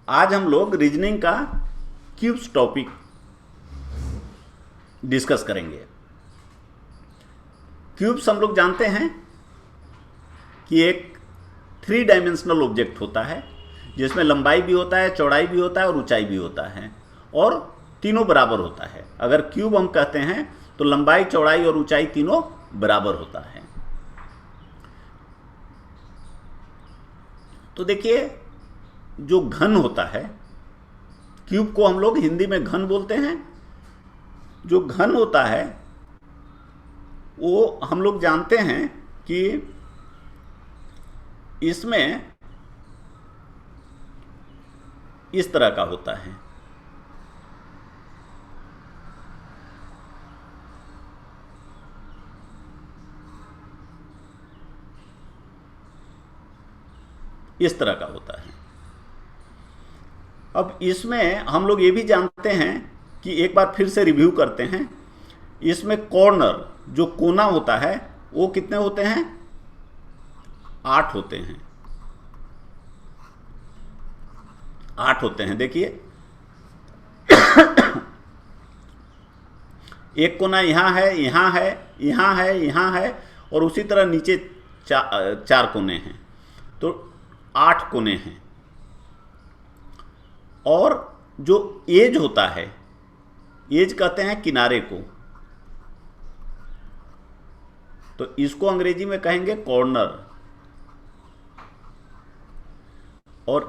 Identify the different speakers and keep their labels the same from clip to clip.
Speaker 1: आज हम लोग रीजनिंग का क्यूब्स टॉपिक डिस्कस करेंगे। क्यूब्स हम लोग जानते हैं कि एक 3 डायमेंशनल ऑब्जेक्ट होता है जिसमें लंबाई भी होता है, चौड़ाई भी होता है और ऊंचाई भी होता है, और तीनों बराबर होता है। अगर क्यूब हम कहते हैं तो लंबाई, चौड़ाई और ऊंचाई तीनों बराबर होता है। तो देखिए, जो घन होता है, क्यूब को हम लोग हिंदी में घन बोलते हैं। जो घन होता है वो हम लोग जानते हैं कि इसमें इस तरह का होता है। इस तरह का होता है। अब इसमें हम लोग ये भी जानते हैं कि एक बार फिर से रिव्यू करते हैं। इसमें कॉर्नर, जो कोना होता है, वो कितने होते हैं? 8 होते हैं। 8 होते हैं। देखिए, एक कोना यहाँ है, यहाँ है, यहाँ है, यहाँ है, और उसी तरह नीचे 4 कोने हैं, तो 8 कोने हैं। और जो एज होता है, एज कहते हैं किनारे को, तो इसको अंग्रेजी में कहेंगे कॉर्नर। और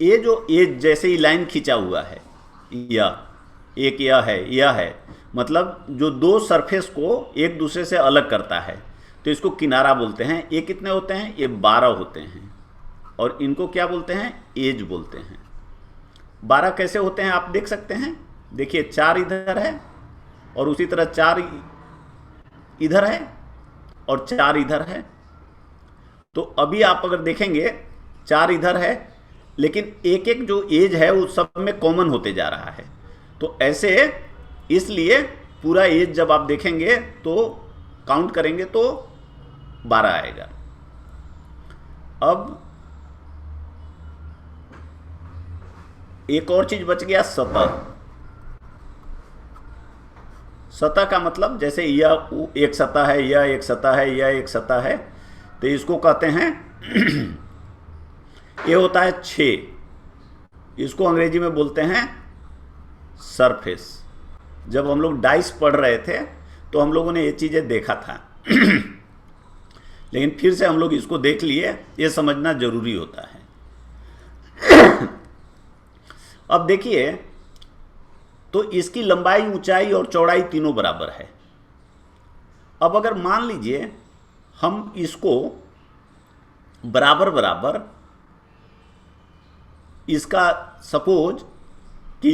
Speaker 1: ये जो एज जैसे ही लाइन खींचा हुआ है, यह है, मतलब जो दो सरफेस को एक दूसरे से अलग करता है, तो इसको किनारा बोलते हैं। ये कितने होते हैं? ये 12 होते हैं, और इनको क्या बोलते हैं? एज बोलते हैं। 12 कैसे होते हैं आप देख सकते हैं। देखिए, 4 इधर है, और उसी तरह 4 इधर है, और 4 इधर है। तो अभी आप अगर देखेंगे, 4 इधर है, लेकिन एक एक जो एज है वो सब में कॉमन होते जा रहा है। तो ऐसे, इसलिए पूरा एज जब आप देखेंगे तो काउंट करेंगे तो 12 आएगा। अब एक और चीज बच गया, सतह। सतह का मतलब, जैसे यह एक सतह है, यह एक सतह है, यह एक सतह है, तो इसको कहते हैं ये होता है 6। इसको अंग्रेजी में बोलते हैं सरफेस। जब हम लोग डाइस पढ़ रहे थे तो हम लोगों ने ये चीज़ें देखा था लेकिन फिर से हम लोग इसको देख लिए, ये समझना जरूरी होता है। अब देखिए, तो इसकी लंबाई, ऊंचाई और चौड़ाई तीनों बराबर है। अब अगर मान लीजिए हम इसको बराबर बराबर, इसका सपोज कि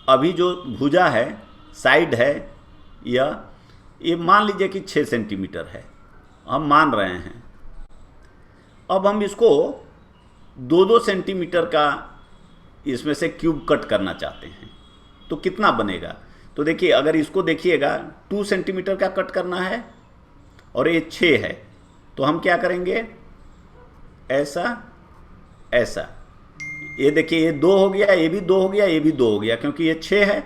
Speaker 1: अभी जो भुजा है, साइड है, ये मान लीजिए कि 6 सेंटीमीटर है, हम मान रहे हैं। अब हम इसको 2-2 सेंटीमीटर का इसमें से क्यूब कट करना चाहते हैं, तो कितना बनेगा? तो देखिए, अगर इसको देखिएगा, 2 सेंटीमीटर का कट करना है और ये 6 है, तो हम क्या करेंगे? ऐसा, ऐसा। ये देखिए, ये 2 हो गया, ये भी 2 हो गया, ये भी 2 हो गया, क्योंकि ये 6 है।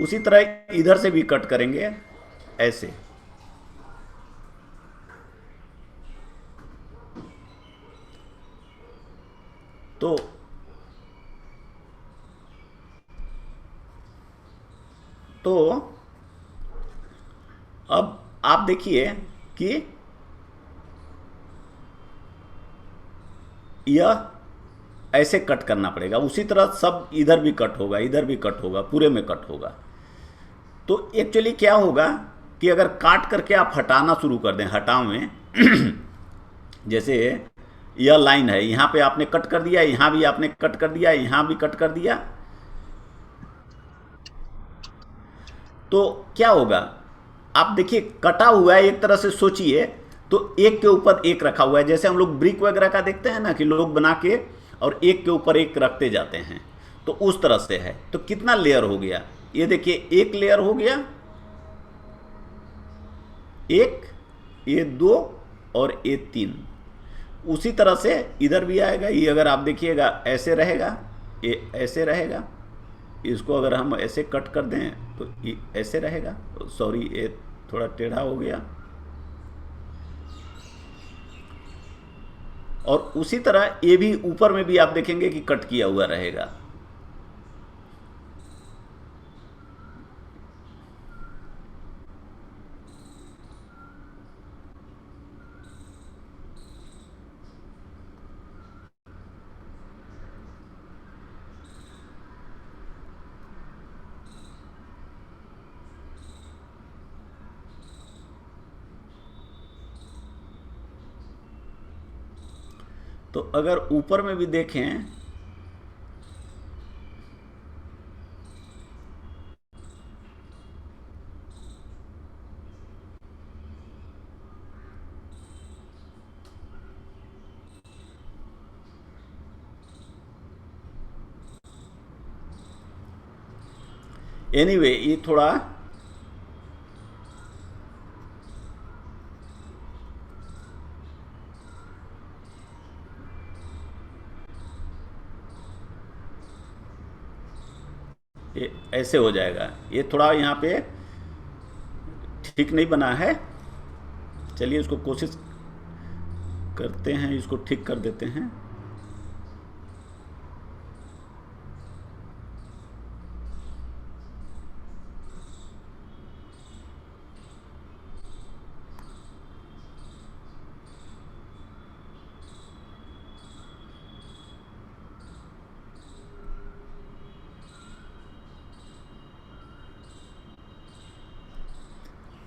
Speaker 1: उसी तरह इधर से भी कट करेंगे, ऐसे। तो अब आप देखिए कि यह ऐसे कट करना पड़ेगा। उसी तरह सब इधर भी कट होगा, इधर भी कट होगा, पूरे में कट होगा। तो एक्चुअली क्या होगा कि अगर काट करके आप हटाना शुरू कर दें, हटाव में जैसे यह लाइन है, यहाँ पे आपने कट कर दिया, यहाँ भी आपने कट कर दिया, यहाँ भी कट कर दिया, तो क्या होगा? आप देखिए, कटा हुआ है, एक तरह से सोचिए तो एक के ऊपर एक रखा हुआ है। जैसे हम लोग ब्रिक वगैरह का देखते हैं ना, कि लोग बना के और एक के ऊपर एक रखते जाते हैं, तो उस तरह से है। तो कितना लेयर हो गया? ये देखिए, एक लेयर हो गया, एक, ये 2 और ये 3। उसी तरह से इधर भी आएगा। ये अगर आप देखिएगा ऐसे रहेगा, ये ऐसे रहेगा, इसको अगर हम ऐसे कट कर दें तो ये ऐसे रहेगा। सॉरी, ये थोड़ा टेढ़ा हो गया। और उसी तरह ये भी ऊपर में भी आप देखेंगे कि कट किया हुआ रहेगा। तो अगर ऊपर में भी देखें, एनीवे ये थोड़ा ये ऐसे हो जाएगा। ये थोड़ा यहाँ पे ठीक नहीं बना है। चलिए इसको कोशिश करते हैं, इसको ठीक कर देते हैं।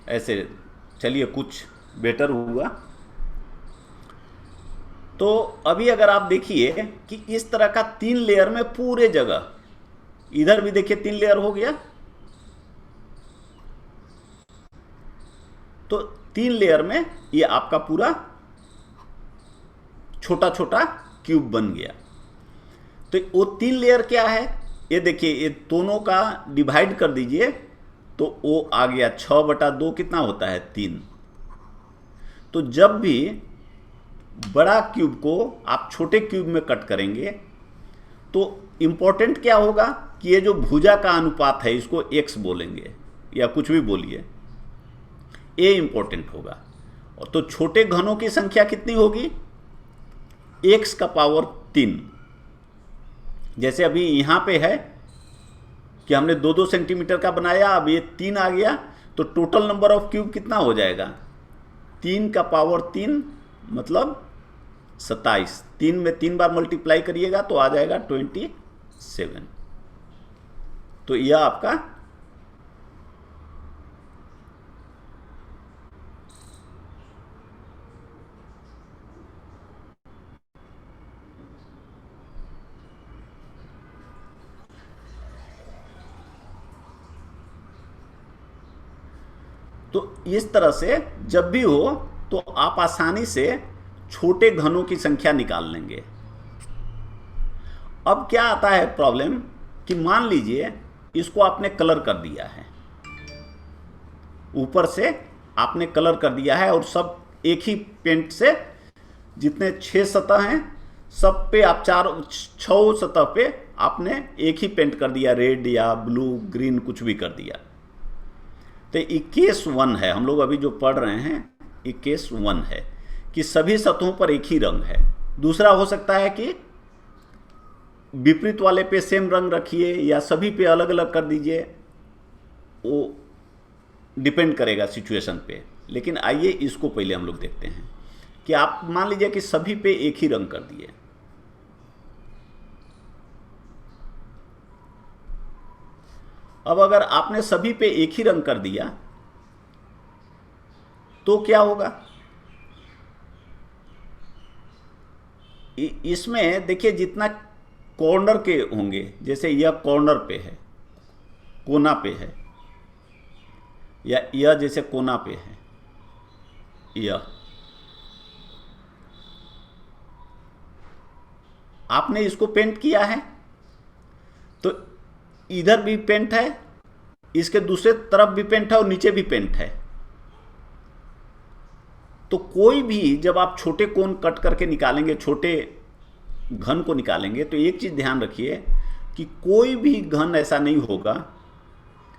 Speaker 1: ऐसे चलिए कुछ बेटर हुआ। तो अभी अगर आप देखिए कि इस तरह का 3 लेयर में पूरे जगह, इधर भी देखिए 3 लेयर हो गया, तो 3 लेयर में ये आपका पूरा छोटा छोटा क्यूब बन गया। तो वो 3 लेयर क्या है, ये देखिए, ये दोनों का डिवाइड कर दीजिए तो वो आ गया 6/2 कितना होता है 3। तो जब भी बड़ा क्यूब को आप छोटे क्यूब में कट करेंगे तो इंपॉर्टेंट क्या होगा कि ये जो भुजा का अनुपात है इसको x बोलेंगे या कुछ भी बोलिए, ये इंपॉर्टेंट होगा। और तो छोटे घनों की संख्या कितनी होगी, x का पावर 3। जैसे अभी यहाँ पे है कि हमने 2-2 सेंटीमीटर का बनाया, अब ये 3 आ गया, तो टोटल नंबर ऑफ क्यूब कितना हो जाएगा, 3 का पावर 3 मतलब 27। 3 में 3 बार मल्टीप्लाई करिएगा तो आ जाएगा 27। तो यह आपका तो इस तरह से जब भी हो तो आप आसानी से छोटे घनों की संख्या निकाल लेंगे। अब क्या आता है प्रॉब्लम कि मान लीजिए इसको आपने कलर कर दिया है, ऊपर से आपने कलर कर दिया है और सब एक ही पेंट से, जितने 6 सतह हैं सब पे आप 6 सतह पे आपने एक ही पेंट कर दिया, रेड या ब्लू ग्रीन कुछ भी कर दिया। तो ये केस 1 है, हम लोग अभी जो पढ़ रहे हैं ये केस 1 है कि सभी सतहों पर एक ही रंग है। दूसरा हो सकता है कि विपरीत वाले पे सेम रंग रखिए या सभी पे अलग अलग कर दीजिए, वो डिपेंड करेगा सिचुएशन पे। लेकिन आइए इसको पहले हम लोग देखते हैं कि आप मान लीजिए कि सभी पे एक ही रंग कर दिए, अब अगर आपने सभी पे एक ही रंग कर दिया तो क्या होगा, इसमें देखिए जितना कॉर्नर के होंगे, जैसे यह कॉर्नर पे है, कोना पे है, या यह जैसे कोना पे है, यह आपने इसको पेंट किया है तो इधर भी पेंट है, इसके दूसरे तरफ भी पेंट है और नीचे भी पेंट है। तो कोई भी जब आप छोटे कोण कट करके निकालेंगे, छोटे घन को निकालेंगे, तो एक चीज़ ध्यान रखिए कि कोई भी घन ऐसा नहीं होगा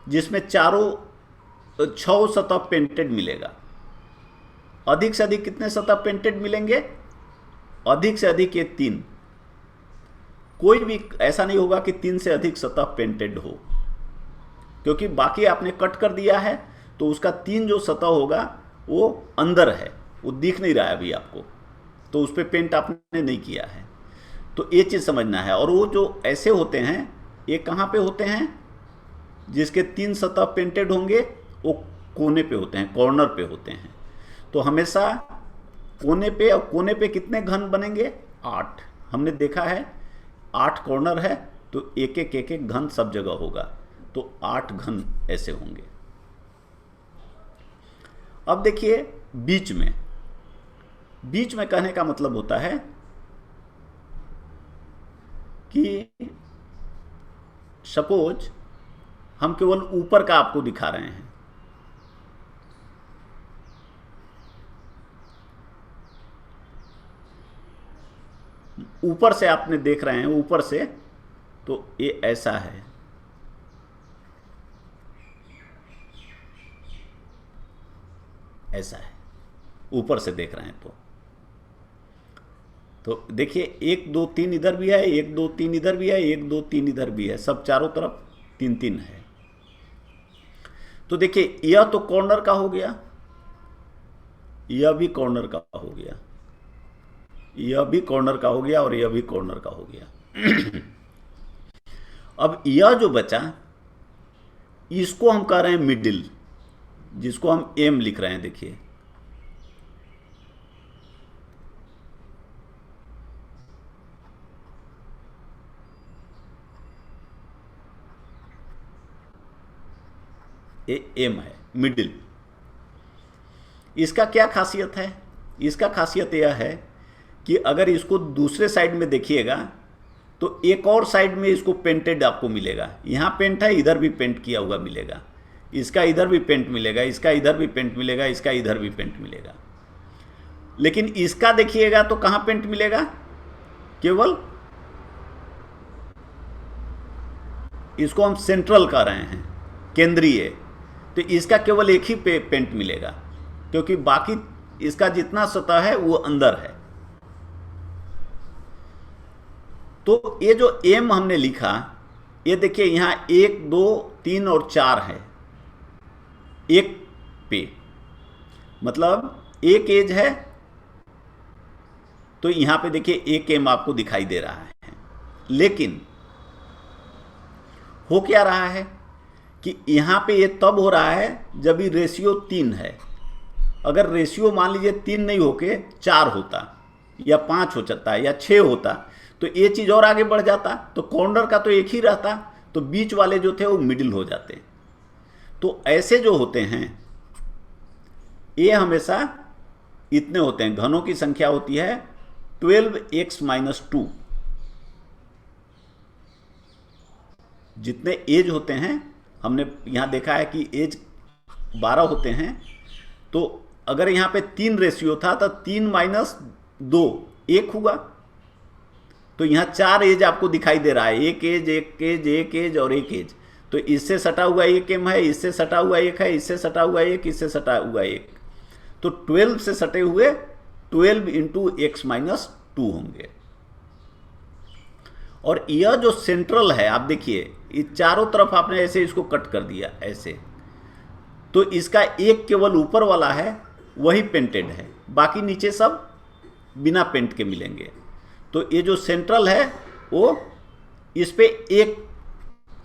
Speaker 1: जिसमें चारों 6 सतह पेंटेड मिलेगा। अधिक से अधिक कितने सतह पेंटेड मिलेंगे? अधिक से अधिक ये 3। कोई भी ऐसा नहीं होगा कि 3 से अधिक सतह पेंटेड हो, क्योंकि बाकी आपने कट कर दिया है, तो उसका 3 जो सतह होगा वो अंदर है, वो दिख नहीं रहा है अभी आपको, तो उस पर पेंट आपने नहीं किया है। तो ये चीज़ समझना है। और वो जो ऐसे होते हैं, ये कहाँ पे होते हैं? जिसके 3 सतह पेंटेड होंगे वो कोने पे होते हैं, कॉर्नर पे होते हैं। तो हमेशा कोने पे, और कोने पे कितने घन बनेंगे? 8। हमने देखा है 8 कॉर्नर है, तो एक एक घन सब जगह होगा, तो 8 घन ऐसे होंगे। अब देखिए बीच में, बीच में कहने का मतलब होता है कि सपोज हम केवल ऊपर का आपको दिखा रहे हैं, ऊपर से आपने देख रहे हैं, ऊपर से, तो ये ऐसा है, ऐसा है, ऊपर से देख रहे हैं। तो देखिए 1 2 3 इधर भी है, 1 2 3 इधर भी है, 1 2 3 इधर भी है, सब चारों तरफ 3 3 है। तो देखिए यह तो कॉर्नर का हो गया, यह भी कॉर्नर का हो गया, यह भी कॉर्नर का हो गया, और यह भी कॉर्नर का हो गया। अब यह जो बचा, इसको हम कह रहे हैं मिडिल, जिसको हम एम लिख रहे हैं। देखिए ये एम है, मिडिल। इसका क्या खासियत है? इसका खासियत यह है कि अगर इसको दूसरे साइड में देखिएगा, तो एक और साइड में इसको पेंटेड आपको मिलेगा। यहाँ पेंट है, इधर भी पेंट किया हुआ मिलेगा, इसका इधर भी पेंट मिलेगा, इसका इधर भी पेंट मिलेगा, इसका इधर भी पेंट मिलेगा। लेकिन इसका देखिएगा तो कहाँ पेंट मिलेगा? केवल, इसको हम सेंट्रल कह रहे हैं, केंद्रीय, तो इसका केवल एक ही पेंट मिलेगा, क्योंकि बाकी इसका जितना सतह है वो अंदर है। तो ये जो एम हमने लिखा, ये देखिए यहां 1 2 3 और 4 है एक पे, मतलब एक एज है, तो यहां पे देखिए एक एम आपको दिखाई दे रहा है। लेकिन हो क्या रहा है कि यहां पे ये तब हो रहा है जब ये रेशियो 3 है। अगर रेशियो मान लीजिए 3 नहीं होके 4 होता, या 5 हो जाता है, या 6 होता, तो ये चीज़ और आगे बढ़ जाता, तो कॉर्नर का तो एक ही रहता, तो बीच वाले जो थे वो मिडिल हो जाते। तो ऐसे जो होते हैं ये हमेशा इतने होते हैं, घनों की संख्या होती है 12x-2। जितने एज होते हैं, हमने यहां देखा है कि एज 12 होते हैं, तो अगर यहां पे 3 रेशियो था तो 3 - 2 1 हुआ, तो यहां 4 एज आपको दिखाई दे रहा है, एक एज एक एज एक एज और एक एज। तो इससे सटा हुआ एक एम है, इससे सटा हुआ एक है, इससे सटा हुआ एक, इससे सटा हुआ एक, तो 12 से सटे हुए 12 × x-2 होंगे। और यह जो सेंट्रल है, आप देखिए ये चारों तरफ आपने ऐसे इसको कट कर दिया ऐसे, तो इसका एक केवल ऊपर वाला है वही पेंटेड है, बाकी नीचे सब बिना पेंट के मिलेंगे। तो ये जो सेंट्रल है वो इस पे एक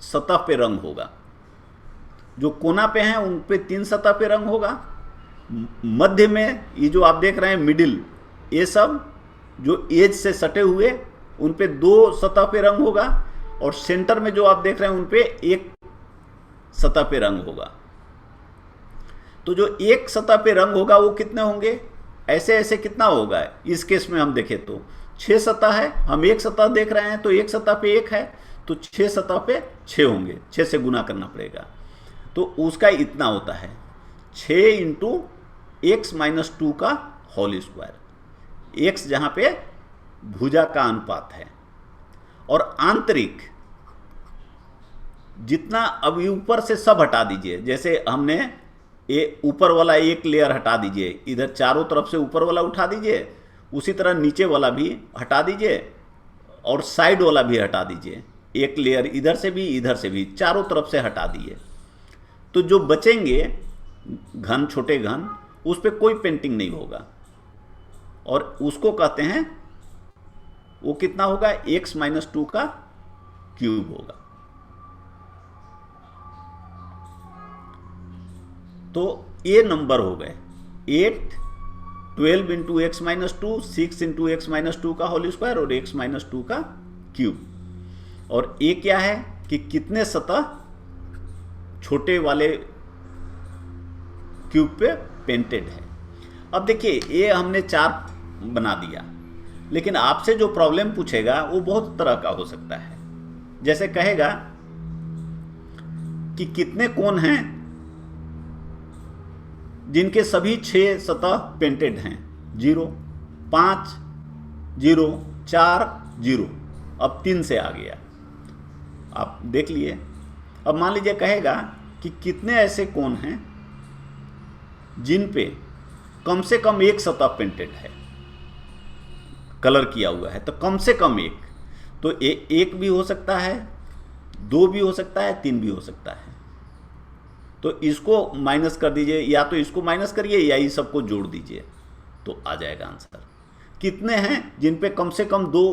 Speaker 1: सतह पे रंग होगा, जो कोना पे हैं उन पे 3 सतह पे रंग होगा, मध्य में ये जो आप देख रहे हैं मिडिल, ये सब जो एज से सटे हुए उन पे 2 सतह पे रंग होगा, और सेंटर में जो आप देख रहे हैं उन पे एक सतह पे रंग होगा। तो जो एक सतह पे रंग होगा वो कितने होंगे? ऐसे ऐसे कितना होगा? इस केस में हम देखें तो 6 सतह है, हम एक सतह देख रहे हैं, तो एक सतह पे एक है, तो 6 सतह पे 6 होंगे, 6 से गुना करना पड़ेगा, तो उसका इतना होता है 6 × x-2 का होल स्क्वायर। एक्स जहाँ पे भुजा का अनुपात है, और आंतरिक जितना, अब ऊपर से सब हटा दीजिए, जैसे हमने ये ऊपर वाला एक लेयर हटा दीजिए, इधर चारों तरफ से ऊपर वाला उठा दीजिए, उसी तरह नीचे वाला भी हटा दीजिए और साइड वाला भी हटा दीजिए। एक लेयर इधर से भी इधर से भी, चारों तरफ से हटा दिए, तो जो बचेंगे घन, छोटे घन, उस पर कोई पेंटिंग नहीं होगा, और उसको कहते हैं, वो कितना होगा, x-2 का क्यूब होगा। तो ये नंबर हो गए 8, 12 इंटू x-2, 6 इंटू x-2 का होल स्क्वायर और x-2 का क्यूब। और ये क्या है कि कितने सतह छोटे वाले क्यूब पे पेंटेड है। अब देखिए, ये हमने 4 बना दिया, लेकिन आपसे जो प्रॉब्लम पूछेगा वो बहुत तरह का हो सकता है। जैसे कहेगा कि कितने कोण हैं जिनके सभी 6 सतह पेंटेड हैं। 0, 5, 0, 4, 0, अब 3 से आ गया, आप देख लिए। अब मान लीजिए कहेगा कि कितने ऐसे कोण हैं जिन पे कम से कम एक सतह पेंटेड है, कलर किया हुआ है, तो कम से कम एक, तो एक भी हो सकता है, 2 भी हो सकता है, 3 भी हो सकता है। तो इसको माइनस कर दीजिए, या तो इसको माइनस करिए या इस सबको जोड़ दीजिए, तो आ जाएगा आंसर। कितने हैं जिन पे कम से कम 2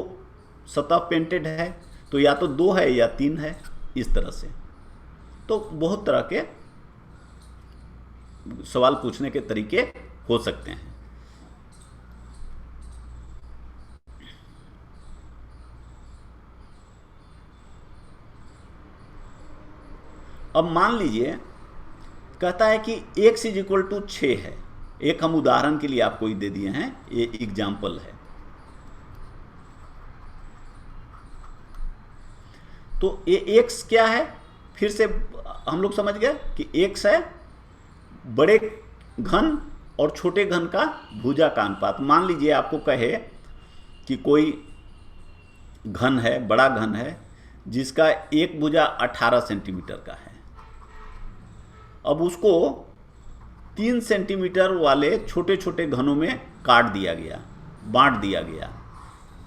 Speaker 1: सतह पेंटेड है, तो या तो 2 है या 3 है, इस तरह से। तो बहुत तरह के सवाल पूछने के तरीके हो सकते हैं। अब मान लीजिए कहता है कि x = 6 है। एक हम उदाहरण के लिए आपको ही दे दिए हैं, ये एग्जाम्पल है। तो ये x क्या है, फिर से हम लोग समझ गए कि x है बड़े घन और छोटे घन का भुजा का अनुपात। मान लीजिए आपको कहे कि कोई घन है, बड़ा घन है, जिसका एक भुजा 18 सेंटीमीटर का है। अब उसको 3 सेंटीमीटर वाले छोटे छोटे घनों में काट दिया गया, बांट दिया गया,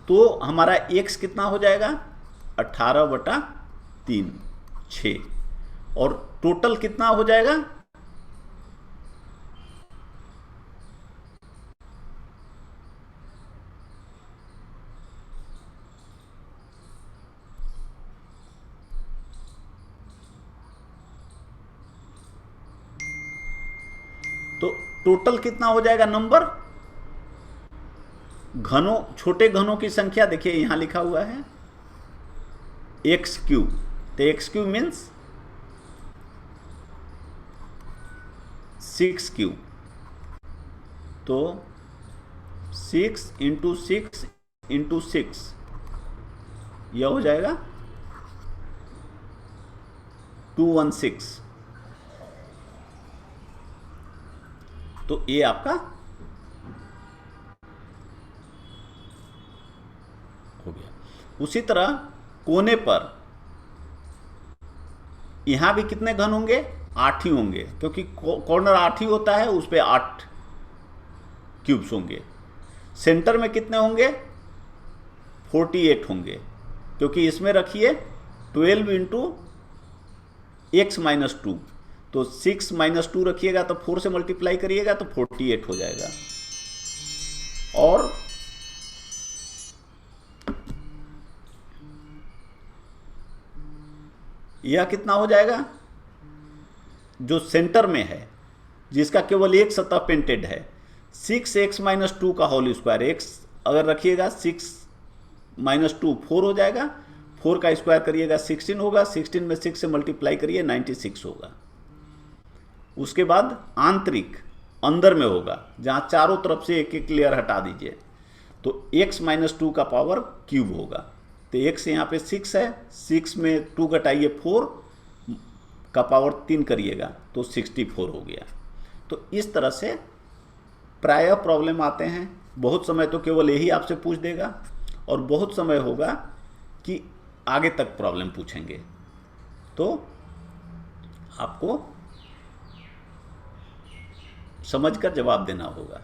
Speaker 1: तो हमारा x कितना हो जाएगा, 18/3, 6, और टोटल कितना हो जाएगा, तो टोटल कितना हो जाएगा नंबर, घनों, छोटे घनों की संख्या देखिए यहां लिखा हुआ है x3, तो x3 मीन्स 6 तो 6 × 6 × 6, यह हो जाएगा 216। तो ये आपका हो गया। उसी तरह कोने पर यहां भी कितने घन होंगे, 8 ही होंगे, क्योंकि कॉर्नर 8 ही होता है, उस पर 8 क्यूब्स होंगे। सेंटर में कितने होंगे, 48 होंगे, क्योंकि इसमें रखिए 12 इंटू x-2, तो 6 - 2 रखिएगा तो 4 से मल्टीप्लाई करिएगा तो 48 हो जाएगा। और यह कितना हो जाएगा, जो सेंटर में है, जिसका केवल एक सतह पेंटेड है, 6x - 2 का होल स्क्वायर। x अगर रखिएगा 6 - 2 4 हो जाएगा, 4 का स्क्वायर करिएगा 16 होगा, 16 में 6 से मल्टीप्लाई करिए 96 होगा। उसके बाद आंतरिक अंदर में होगा, जहां चारों तरफ से एक एक लेयर हटा दीजिए, तो x - 2 का पावर क्यूब होगा। तो x यहाँ पे 6 है, 6 में 2 घटाइए 4 का पावर 3 करिएगा तो 64 हो गया। तो इस तरह से प्रायः प्रॉब्लम आते हैं, बहुत समय तो केवल यही आपसे पूछ देगा, और बहुत समय होगा कि आगे तक प्रॉब्लम पूछेंगे, तो आपको समझकर जवाब देना होगा।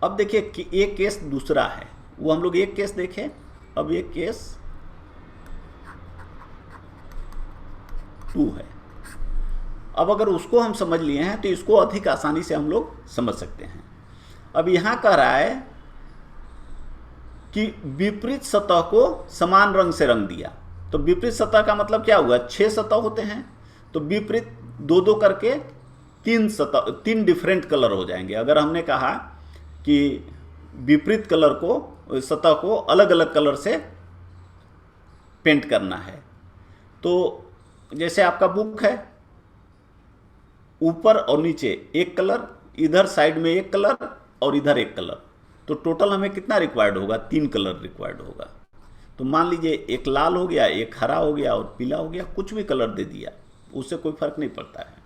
Speaker 1: अब देखिए कि एक केस दूसरा है, वो हम लोग एक केस देखें। अब एक केस 2 है। अब अगर उसको हम समझ लिए हैं तो इसको अधिक आसानी से हम लोग समझ सकते हैं। अब यहां कह रहा है कि विपरीत सतह को समान रंग से रंग दिया। तो विपरीत सतह का मतलब क्या हुआ, 6 सतह होते हैं, तो विपरीत 2-2 करके 3 डिफरेंट कलर हो जाएंगे। अगर हमने कहा कि विपरीत कलर को, सतह को अलग अलग कलर से पेंट करना है, तो जैसे आपका बुक है, ऊपर और नीचे एक कलर, इधर साइड में एक कलर और इधर एक कलर, तो टोटल हमें कितना रिक्वायर्ड होगा, 3 कलर रिक्वायर्ड होगा। तो मान लीजिए एक लाल हो गया, एक हरा हो गया और पीला हो गया, कुछ भी कलर दे दिया, उससे कोई फर्क नहीं पड़ता है।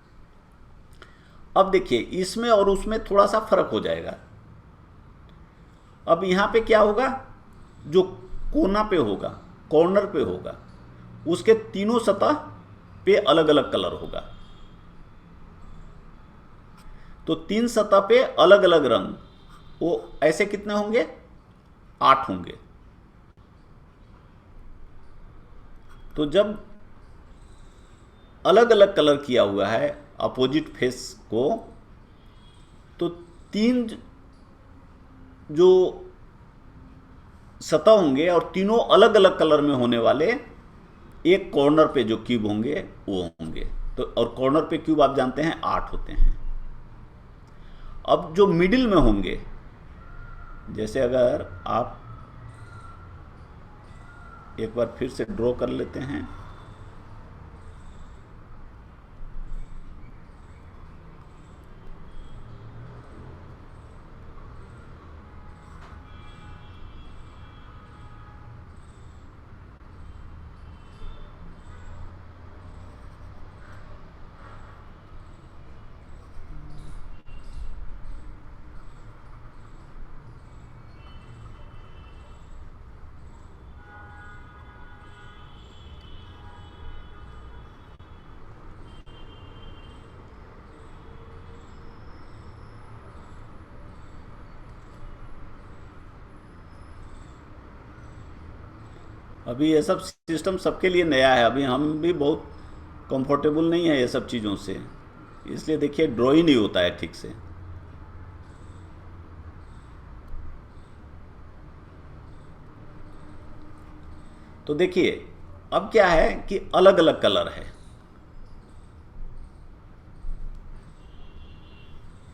Speaker 1: अब देखिए इसमें और उसमें थोड़ा सा फर्क हो जाएगा। अब यहां पे क्या होगा, जो कोना पे होगा, कॉर्नर पे होगा, उसके तीनों सतह पे अलग अलग कलर होगा। तो 3 सतह पे अलग अलग रंग, वो ऐसे कितने होंगे, 8 होंगे। तो जब अलग अलग कलर किया हुआ है अपोजिट फेस को, तो 3 जो सतह होंगे और तीनों अलग अलग कलर में होने वाले, एक कॉर्नर पे जो क्यूब होंगे वो होंगे। तो और कॉर्नर पे क्यूब आप जानते हैं 8 होते हैं। अब जो मिडिल में होंगे, जैसे अगर आप एक बार फिर से ड्रॉ कर लेते हैं, अभी ये सब सिस्टम सबके लिए नया है, अभी हम भी बहुत कंफर्टेबल नहीं है ये सब चीज़ों से, इसलिए देखिए ड्रॉ ही नहीं होता है ठीक से। तो देखिए अब क्या है कि अलग अलग कलर है,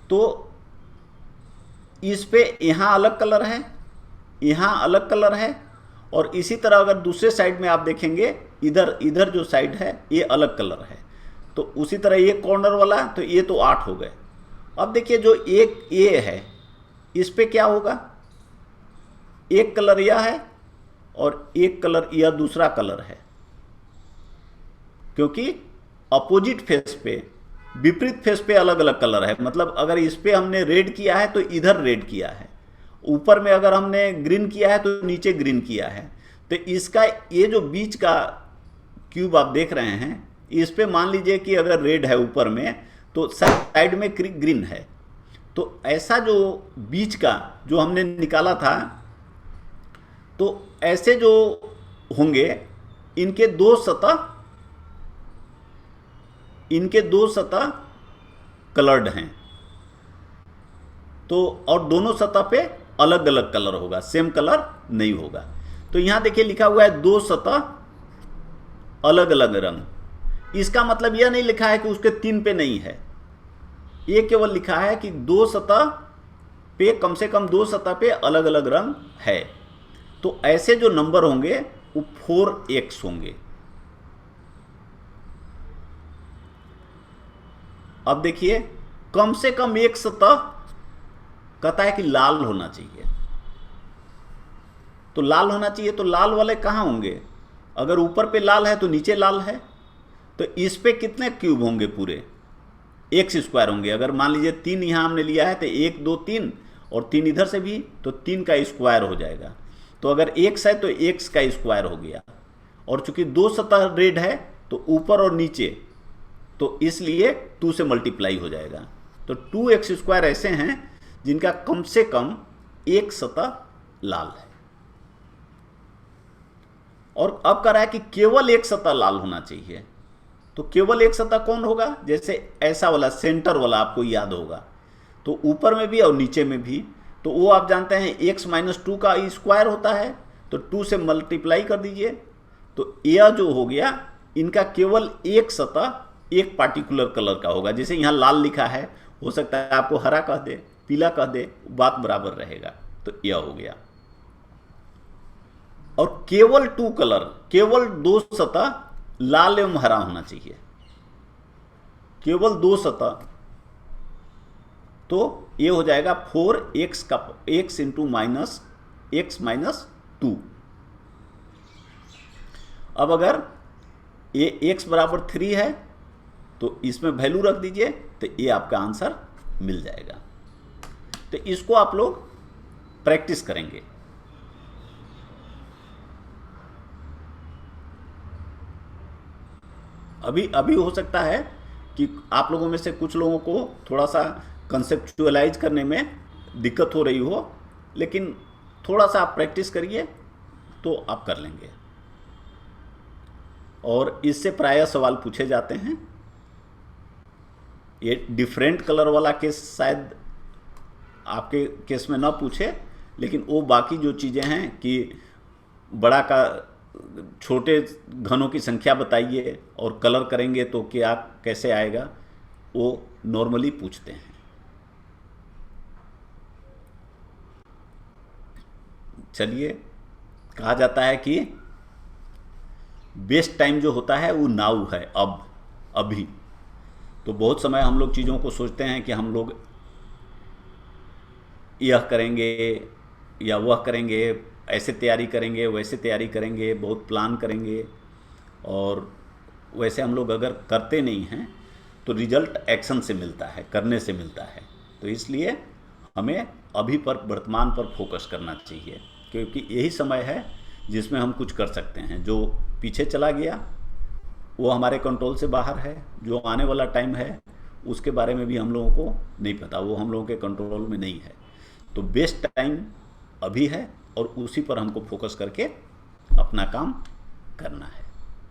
Speaker 1: तो इस पे यहां अलग कलर है, यहां अलग कलर है, और इसी तरह अगर दूसरे साइड में आप देखेंगे, इधर इधर जो साइड है ये अलग कलर है। तो उसी तरह ये कॉर्नर वाला, तो ये तो 8 हो गए। अब देखिए जो एक ये है, इस पे क्या होगा, एक कलर यह है और एक कलर यह दूसरा कलर है, क्योंकि अपोजिट फेस पे, विपरीत फेस पे अलग अलग कलर है। मतलब अगर इस पे हमने रेड किया है तो इधर रेड किया है, ऊपर में अगर हमने ग्रीन किया है तो नीचे ग्रीन किया है। तो इसका ये जो बीच का क्यूब आप देख रहे हैं, इस पे मान लीजिए कि अगर रेड है ऊपर में, तो साइड में ग्रीन है। तो ऐसा जो बीच का जो हमने निकाला था, तो ऐसे जो होंगे, इनके दो सतह कलर्ड हैं, तो और दोनों सतह पे अलग अलग कलर होगा, सेम कलर नहीं होगा। तो यहां देखिए लिखा हुआ है 2 सतह अलग अलग रंग। इसका मतलब यह नहीं लिखा है कि उसके 3 पे नहीं है, ये केवल लिखा है कि 2 सतह पे, कम से कम 2 सतह पे अलग अलग रंग है। तो ऐसे जो नंबर होंगे वो 4x होंगे। अब देखिए कम से कम एक सतह कहता है कि लाल होना चाहिए, तो लाल होना चाहिए, तो लाल वाले कहां होंगे, अगर ऊपर पे लाल है तो नीचे लाल है, तो इस पे कितने क्यूब होंगे? पूरे एक्स स्क्वायर होंगे। अगर मान लीजिए 3 यहाँ हमने लिया है तो 1 2 3 और 3 इधर से भी, तो 3 का स्क्वायर हो जाएगा। तो अगर x है तो x का स्क्वायर हो गया। और चूंकि 2 सतह रेड है तो ऊपर और नीचे, तो इसलिए 2 से मल्टीप्लाई हो जाएगा। तो 2x स्क्वायर ऐसे हैं जिनका कम से कम एक सतह लाल है। और अब कह रहा है कि केवल एक सतह लाल होना चाहिए। तो केवल एक सतह कौन होगा? जैसे ऐसा वाला सेंटर वाला आपको याद होगा, तो ऊपर में भी और नीचे में भी, तो वो आप जानते हैं x माइनस 2 का स्क्वायर होता है, तो 2 से मल्टीप्लाई कर दीजिए। तो यह जो हो गया, इनका केवल एक सतह एक पार्टिकुलर कलर का होगा। जैसे यहाँ लाल लिखा है, हो सकता है आपको हरा कह दे, पीला कह दे, बात बराबर रहेगा। तो यह हो गया। और केवल 2 कलर, केवल 2 सतह लाल एवं हरा होना चाहिए, केवल 2 सतह। तो ये हो जाएगा 4x का x into minus x minus 2। अब अगर ये x बराबर 3 है तो इसमें वैल्यू रख दीजिए, तो ये आपका आंसर मिल जाएगा। तो इसको आप लोग प्रैक्टिस करेंगे। अभी हो सकता है कि आप लोगों में से कुछ लोगों को थोड़ा सा कंसेप्चुअलाइज करने में दिक्कत हो रही हो, लेकिन थोड़ा सा आप प्रैक्टिस करिए तो आप कर लेंगे। और इससे प्रायः सवाल पूछे जाते हैं। ये डिफरेंट कलर वाला केस शायद आपके केस में ना पूछे, लेकिन वो बाकी जो चीज़ें हैं कि बड़ा का छोटे घनों की संख्या बताइए और कलर करेंगे तो क्या कैसे आएगा, वो नॉर्मली पूछते हैं। चलिए, कहा जाता है कि बेस्ट टाइम जो होता है वो नाउ है, अब, अभी। तो बहुत समय हम लोग चीज़ों को सोचते हैं कि हम लोग यह करेंगे या वह करेंगे, ऐसे तैयारी करेंगे, वैसे तैयारी करेंगे, बहुत प्लान करेंगे, और वैसे हम लोग अगर करते नहीं हैं तो रिजल्ट एक्शन से मिलता है, करने से मिलता है। तो इसलिए हमें अभी पर, वर्तमान पर फोकस करना चाहिए, क्योंकि यही समय है जिसमें हम कुछ कर सकते हैं। जो पीछे चला गया वो हमारे कंट्रोल से बाहर है, जो आने वाला टाइम है उसके बारे में भी हम लोगों को नहीं पता, वो हम लोगों के कंट्रोल में नहीं है। तो बेस्ट टाइम अभी है और उसी पर हमको फोकस करके अपना काम करना है।